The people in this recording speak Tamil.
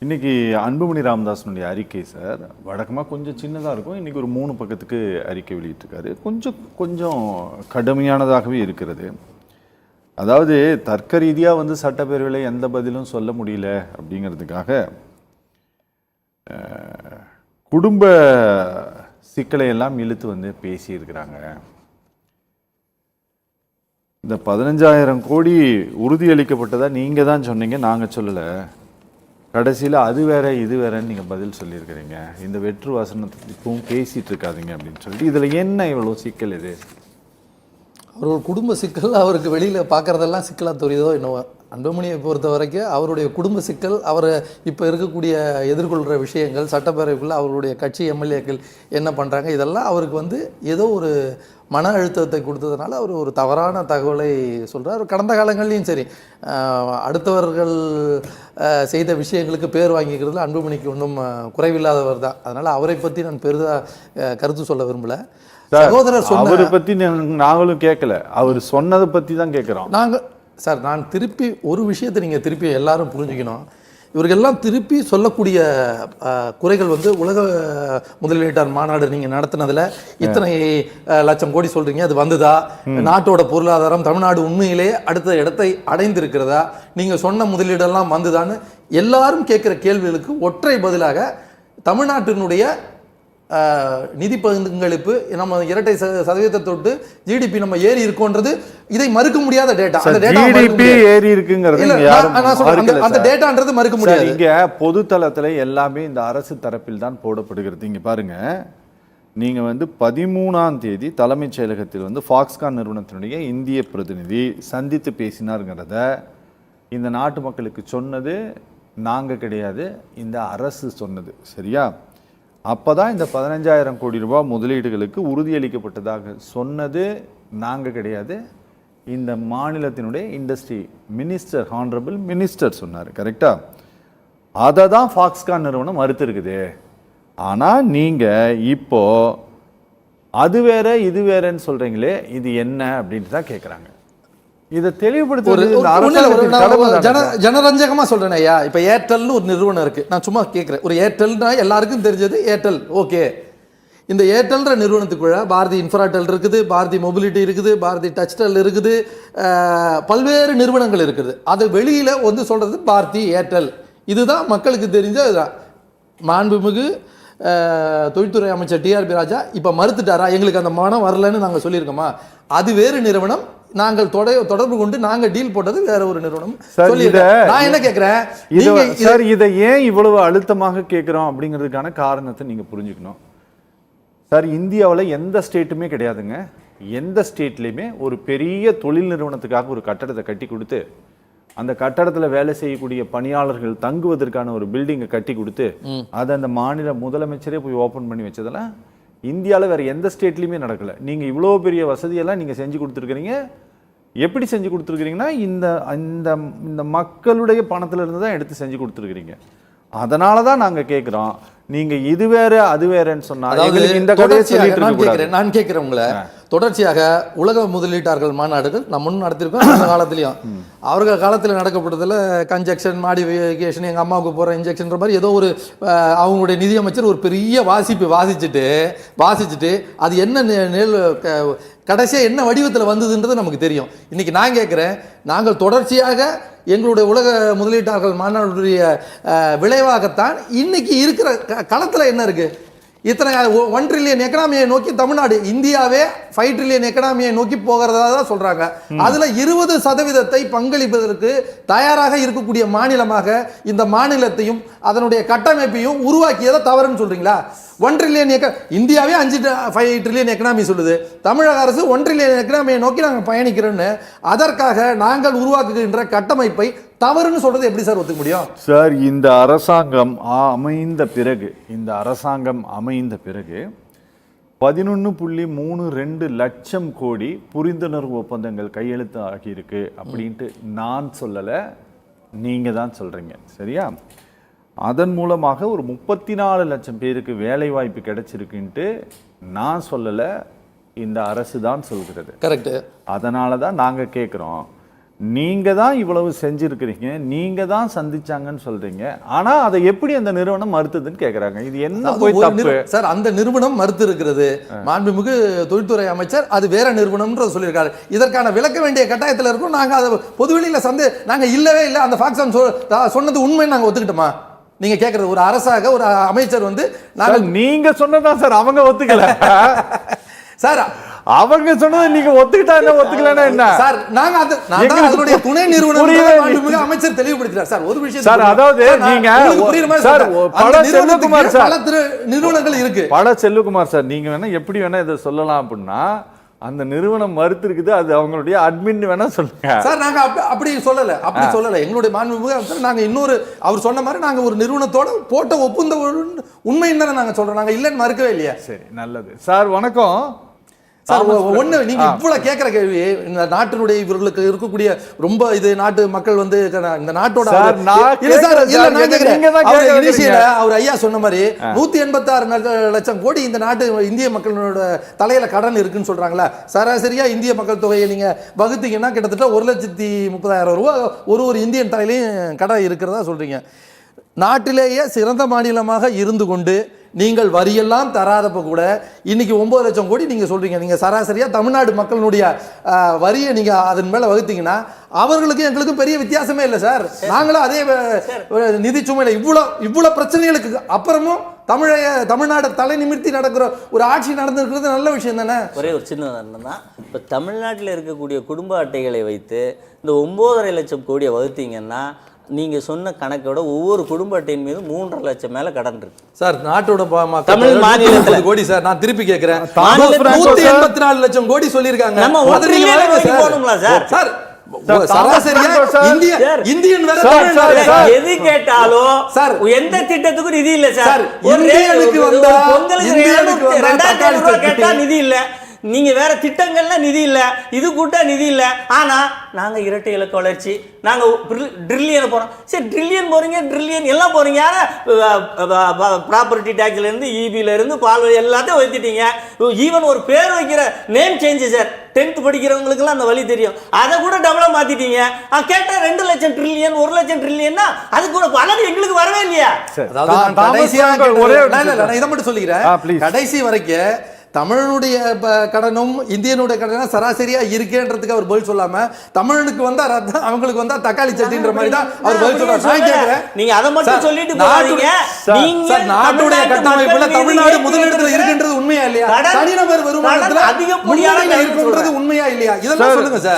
இன்றைக்கி அன்புமணி ராமதாஸனுடைய அறிக்கை சார் வழக்கமாக கொஞ்சம் சின்னதாக இருக்கும். இன்றைக்கி ஒரு 3 பக்கத்துக்கு அறிக்கை வெளியிட்டிருக்காரு. கொஞ்சம் கடுமையானதாகவே இருக்கிறது. அதாவது தர்க்க ரீதியாக சட்டப்பேரவையில் எந்த பதிலும் சொல்ல முடியல அப்படிங்கிறதுக்காக குடும்ப சிக்கலை எல்லாம் இழுத்து பேசியிருக்கிறாங்க. இந்த 15,000 கோடி உறுதியளிக்கப்பட்டதா நீங்கள் தான் சொன்னீங்க, நாங்கள் சொல்லலை. கடைசியில் அது வேற இது வேறன்னு நீங்கள் பதில் சொல்லியிருக்கிறீங்க. இந்த வெற்று வாசனத்தை இப்பவும் பேசிகிட்டு இருக்காதிங்க அப்படின்னு சொல்லிட்டு இதில் என்ன இவ்வளோ சிக்கல்? இது அவர் ஒரு குடும்ப சிக்கல். அவருக்கு வெளியில் பார்க்குறதெல்லாம் சிக்கலாக தெரியுதோ என்னவோ. அன்புமணியை பொறுத்த வரைக்கும் அவருடைய குடும்ப சிக்கல், அவர் இப்போ இருக்கக்கூடிய எதிர்கொள்கிற விஷயங்கள், சட்டப்பேரவைக்குள்ளே அவருடைய கட்சி எம்எல்ஏக்கள் என்ன பண்ணுறாங்க, இதெல்லாம் அவருக்கு ஏதோ ஒரு மன அழுத்தத்தை கொடுத்ததுனால அவர் ஒரு தவறான தகவலை சொல்கிறார். கடந்த காலங்கள்லையும் சரி, அடுத்தவர்கள் செய்த விஷயங்களுக்கு பேர் வாங்கிக்கிறதுல அன்புமணிக்கு ஒன்றும் குறைவில்லாதவர் தான். அதனால் அவரை பற்றி நான் பெரிதாக கருத்து சொல்ல விரும்பலை. சகோதரர் அவரை பற்றி நாங்களும் கேட்கல, அவர் சொன்னதை பற்றி தான் கேட்குறோம். நான் திருப்பி ஒரு விஷயத்தை நீங்கள் திருப்பி எல்லாரும் புரிஞ்சுக்கணும். இவர்களெல்லாம் திருப்பி சொல்லக்கூடிய குறைகள் உலக முதலீட்டாளர் மாநாடு நீங்கள் நடத்தினதில் இத்தனை லட்சம் கோடி சொல்கிறீங்க, அது வந்துதா? நாட்டோட பொருளாதாரம் தமிழ்நாடு உண்மையிலே அடுத்த இடத்தை அடைந்திருக்கிறதா? நீங்கள் சொன்ன முதலீடெல்லாம் வந்துதான்னு எல்லாரும் கேட்குற கேள்விகளுக்கு ஒற்றை பதிலாக தமிழ்நாட்டினுடைய நிதி பங்களிப்பு நம்ம 2% தொட்டு ஜிடிபி நம்ம ஏறி இருக்கோன்றது இதை மறுக்க முடியாத டேட்டா. அந்த டேட்டா ஏறி இருக்குங்கிறது அந்த டேட்டான்றது மறுக்க முடியாது. இங்க பொது தளத்துல எல்லாமே இந்த அரசு தரப்பில் தான் போடப்படுகிறது. இங்க பாருங்க, நீங்க 13ஆம் தேதி தலைமைச் செயலகத்தில் ஃபாக்ஸ்கான் நிறுவனத்தினுடைய இந்திய பிரதிநிதி சந்தித்து பேசினாருங்கிறத இந்த நாட்டு மக்களுக்கு சொன்னது நாங்க கிடையாது, இந்த அரசு சொன்னது. சரியா? அப்போதான் இந்த 15,000 கோடி ரூபாய் முதலீடுகளுக்கு உறுதியளிக்கப்பட்டதாக சொன்னது நாங்கள் கிடையாது, இந்த மாநிலத்தினுடைய இண்டஸ்ட்ரி மினிஸ்டர், ஹானரபிள் மினிஸ்டர் சொன்னார். கரெக்டா? அதை தான் ஃபாக்ஸ்கான் நிறுவனம் மறுத்திருக்குது. ஆனால் நீங்கள் இப்போ அது வேற இது வேறன்னு சொல்கிறீங்களே, இது என்ன அப்படின்ட்டு தான் கேட்குறாங்க. இதை ஜனரஞ்சகமா சொல்றேன் ஐயா. இப்ப ஏர்டெல்னு ஒரு நிறுவனம் இருக்கு, நான் சும்மா கேட்கிறேன். ஒரு ஏர்டெல்னா எல்லாருக்கும் தெரிஞ்சது ஏர்டெல், ஓகே. இந்த ஏர்டெல்ன்ற நிறுவனத்துக்குள்ள பாரதி இன்ஃப்ராடெல் இருக்குது, பாரதி மொபிலிட்டி இருக்குது, பாரதி டச்டெல் இருக்குது, பல்வேறு நிறுவனங்கள் இருக்குது. அது வெளியில சொல்றது பாரதி ஏர்டெல். இதுதான் மக்களுக்கு தெரிஞ்ச மாண்புமிகு தொழில்துறை அமைச்சர் டிஆர்பி ராஜா இப்ப மறுத்துட்டாரா? எங்களுக்கு அந்த மனம் வரலன்னு நாங்கள் சொல்லியிருக்கோமா? அது வேறு நிறுவனம். நாங்கள் தொடர்பு கொண்டு நாங்கள் டீல் போட்டது வேற ஒரு நிறுவனம். நான் என்ன கேட்கிறேன், இதை ஏன் இவ்வளவு அழுத்தமாக கேட்கிறோம் அப்படிங்கிறதுக்கான காரணத்தை நீங்க புரிஞ்சுக்கணும் சார். இந்தியாவில் எந்த ஸ்டேட்டுமே கிடையாதுங்க, எந்த ஸ்டேட்லையுமே ஒரு பெரிய தொழில் நிறுவனத்துக்காக ஒரு கட்டடத்தை கட்டி கொடுத்து அந்த கட்டடத்தில் வேலை செய்யக்கூடிய பணியாளர்கள் தங்குவதற்கான ஒரு பில்டிங்கை கட்டி கொடுத்து அதை அந்த மாநில முதலமைச்சரே போய் ஓப்பன் பண்ணி வச்சதெல்லாம் இந்தியாவில் வேறு எந்த ஸ்டேட்லையுமே நடக்கலை. நீங்கள் இவ்வளோ பெரிய வசதியெல்லாம் நீங்கள் செஞ்சு கொடுத்துருக்கிறீங்க. எப்படி செஞ்சு கொடுத்துருக்கிறீங்கன்னா இந்த மக்களுடைய பணத்தில் இருந்து தான் எடுத்து செஞ்சு கொடுத்துருக்கிறீங்க. அதனால தான் நாங்கள் கேட்குறோம், நீங்கள் இது வேற அது வேறன்னு சொன்னால் இந்த கதையை சொல்லிட்டு நான் கேட்குறேன் உங்களை. தொடர்ச்சியாக உலக முதலீட்டாளர்கள் மாநாடுகள் நம்ம முன் நடத்திருக்கோம். அந்த காலத்திலையும் அவர்கள் காலத்தில் நடக்கப்பட்டதில் கன்ஜெக்ஷன் மாடிஃபிகேஷன், எங்கள் அம்மாவுக்கு போகிற இன்ஜெக்ஷன்ற மாதிரி ஏதோ ஒரு அவங்களுடைய நிதியமைச்சர் ஒரு பெரிய வாசிச்சுட்டு அது என்ன கடைசியாக என்ன வடிவத்தில் வந்ததுன்றது நமக்கு தெரியும். இன்னைக்கு நான் கேட்குறேன், நாங்கள் தொடர்ச்சியாக எங்களுடைய உலக முதலீட்டாளர்கள் மாநாடுடைய விளைவாகத்தான் இன்னைக்கு இருக்கிற களத்தில் என்ன இருக்கு? இத்தனை 1 ட்ரில்லியன் எக்கனாமியை நோக்கி தமிழ்நாடு, இந்தியாவே 5 ட்ரில்லியன் எக்கனாமியை நோக்கி போகிறதா தான் சொல்றாங்க. அதுல 20% பங்களிப்பதற்கு தயாராக இருக்கக்கூடிய மாநிலமாக இந்த மாநிலத்தையும் அதனுடைய கட்டமைப்பையும் உருவாக்கியதை தவறுன்னு சொல்றீங்களா? 1 ட்ரில்லியன் இந்தியாவே 5 ட்ரில்லியன் எக்கனாமி சொல்லுது. தமிழக அரசு 1 ட்ரில்லியன் எக்கனாமியை நோக்கி நாங்கள் பயணிக்கிறோன்னு அதற்காக நாங்கள் உருவாக்குகின்ற கட்டமைப்பை தவறுன்னு சொல்றது எப்படி சார் ஒத்துக்க முடியும்? சார், இந்த அரசாங்கம் அமைந்த பிறகு 11.32 லட்சம் கோடி புரிந்துணர்வு ஒப்பந்தங்கள் கையெழுத்து ஆகியிருக்கு அப்படின்ட்டு நான் சொல்லலை, நீங்க தான் சொல்றீங்க. சரியா? அதன் மூலமாக ஒரு 34 லட்சம் பேருக்கு வேலை வாய்ப்பு கிடைச்சிருக்குன்ட்டு நான் சொல்லலை, இந்த அரசு தான் சொல்கிறது. கரெக்ட். அதனால தான் நாங்கள் கேட்குறோம், நீங்க தான் இவ்வளவு செஞ்சிருக்கிறீங்க, நீங்க தான் சந்திச்சாங்கன்னு சொல்றீங்க. ஆனா அதை எப்படி அந்த நிறுவனம் மறுத்ததுன்னு கேக்குறாங்க. இது என்ன போய் தப்பு சார்? அந்த நிறுவனம் மறுத்து இருக்கிறது. மாண்புமிகு தொழில்துறை அமைச்சர் அது வேற நிறுவனம்ன்ற சொல்லியிருக்காரு. இதற்கான விளக்க வேண்டிய கட்டாயத்தில் இருக்கும். நாங்க அதை பொதுவெளியில நாங்க இல்லவே இல்லை, அந்த ஃபாக்ஸான் சொன்னது உண்மைன்னு நாங்க ஒத்துக்கிட்டோமா? நீங்க கேக்குறது ஒரு அரசாக ஒரு அமைச்சர் வந்து நீங்க சொன்னதான் சார் அவங்க ஒத்துக்கல. சார் அவங்க சொன்னதை நீங்க ஒத்துக்கிட்டா என்ன, ஒத்துக்கலன்னா என்ன சார்? நாங்க அதனுடைய துணை நிறுவனம் அமைச்சர் தெளிவுபடுத்தினார் சார். ஒரு விஷயம் சார், அதாவது நீங்க சார் பல செல்வகுமார் சார், பல நிறுவனங்கள் இருக்கு. பல செல்வகுமார் சார், நீங்க வேணா எப்படி வேணா இதை சொல்லலாம் அப்படின்னா அந்த நிறுவனம் மறுத்து இருக்குது, அது அவங்களுடைய அட்மின் வேணா சொல்லுங்க சார். நாங்க அப்படி சொல்லல. எங்களுடைய மாண்புமிகு நாங்க இன்னொரு அவர் சொன்ன மாதிரி நாங்க ஒரு நிறுவனத்தோட போட்ட ஒப்புந்த உண்மைன்னு தானே நாங்க சொல்றோம். நாங்க இல்லைன்னு மறுக்கவே இல்லையா? சரி, நல்லது சார். வணக்கம் சார். ஒண்ணு நீங்க இவ்வளவு கேட்கிற கேள்வி, இந்த நாட்டினுடைய இவர்களுக்கு இருக்கக்கூடிய ரொம்ப இது நாட்டு மக்கள் வந்து இந்த நாட்டோட அவர் ஐயா சொன்ன மாதிரி 186 லட்சம் கோடி இந்த நாட்டு இந்திய மக்களோட தலையில கடன் இருக்குன்னு சொல்றாங்களா? சராசரியா இந்திய மக்கள் தொகையை நீங்க வகுத்தீங்கன்னா கிட்டத்தட்ட 1,30,000 ரூபாய் ஒரு இந்தியன் தலையிலையும் கடன் இருக்கிறதா சொல்றீங்க. நாட்டிலேயே சிறந்த மாநிலமாக இருந்து கொண்டு நீங்கள் வரியெல்லாம் தராதப்ப கூட இன்னைக்கு 9 லட்சம் கோடி நீங்க சொல்றீங்க. நீங்க சராசரியா தமிழ்நாடு மக்களுடைய வரியை நீங்க அதன் மேல வகுத்தீங்கன்னா அவர்களுக்கும் எங்களுக்கும் பெரிய வித்தியாசமே இல்லை சார். நாங்களும் அதே நிதி சுமையில இவ்வளவு பிரச்சனைகளுக்கு அப்புறமும் தமிழ்நாடு தலை நிமிர்த்தி நடக்கிற ஒரு ஆட்சி நடந்திருக்கிறது நல்ல விஷயம் தானே. ஒரே ஒரு சின்ன உதாரணம் தான். இப்போ தமிழ்நாட்டில் இருக்கக்கூடிய குடும்ப அட்டைகளை வைத்து இந்த 9.5 லட்சம் கோடியை வகுத்தீங்கன்னா நீங்க சொன்ன கணக்கோட ஒவ்வொரு குடும்ப அட்டையின் மீது 3.5 லட்சம் மேல கடன் இருக்கு சார். நாட்டோட தமிழ் மாநிலத்துல கோடி சார். நான் திருப்பி கேட்கிறேன், 184 லட்சம் கோடி சொல்லியிருக்காங்க. நம்ம போகணுங்களா சார்? சார் சராசரியா இந்தியன் எது கேட்டாலும் சார் எந்த திட்டத்துக்கும் நிதி இல்ல சார். இந்தியனுக்கு வந்தா பொங்கலுக்கு 2,500 ரூபாய் கேட்டா நிதி இல்ல. நீங்க வேற திட்டங்கள்ல நிதி இல்ல, இது கூட்டா நிதி இல்ல. ஆனா நாங்க இரட்டை இலக்க வளர்ச்சி, நாங்க ட்ரில்லியன் போறோம். சரி, ட்ரில்லியன் போறீங்க, ட்ரில்லியன் எல்லாம் போறீங்க. ப்ராப்பர்ட்டி டேக்ஸ்ல இருந்து EBல இருந்து பால் எல்லாத்தையும் வைத்திட்டீங்க. ஈவன் ஒரு பேர் வைக்கிற நேம் சேஞ்ச் சார். 10th படிக்கிறவங்களுக்கு எல்லாம் அந்த வழி தெரியும். அதை கூட டபுளா மாத்திட்டீங்க. கேட்டா 2 லட்சம் ட்ரில்லியன் 1 லட்சம் ட்ரில்லியன்னா அது கூட பலன் எங்களுக்கு வரவே இல்லையா? இதை மட்டும் சொல்லிக்கிறேன். கடைசி வரைக்கும் தமிழனுடைய கடனும் இந்தியனுடைய கடனும் சராசரியா இருக்கேன்றதுக்கு அவர் பதில் சொல்லாம தமிழனுக்கு வந்தா ரத்தம் அவங்களுக்கு வந்தா தக்காளி சட்டின்ற மாதிரி தான் அவர் பதில் சொல்றாரு. நீங்க அதை மட்டும் சொல்லிட்டு போறீங்க. நீங்க நாட்டுடைய கட்டமைப்புல தமிழ்நாடு முதலிடத்துல இருக்கின்றது உண்மையா இல்லையா? தனிநபர் வருமானத்துல அதிகப்படியான இருக்குன்றது உண்மையா இல்லையா? இதெல்லாம் சொல்லுங்க சார்.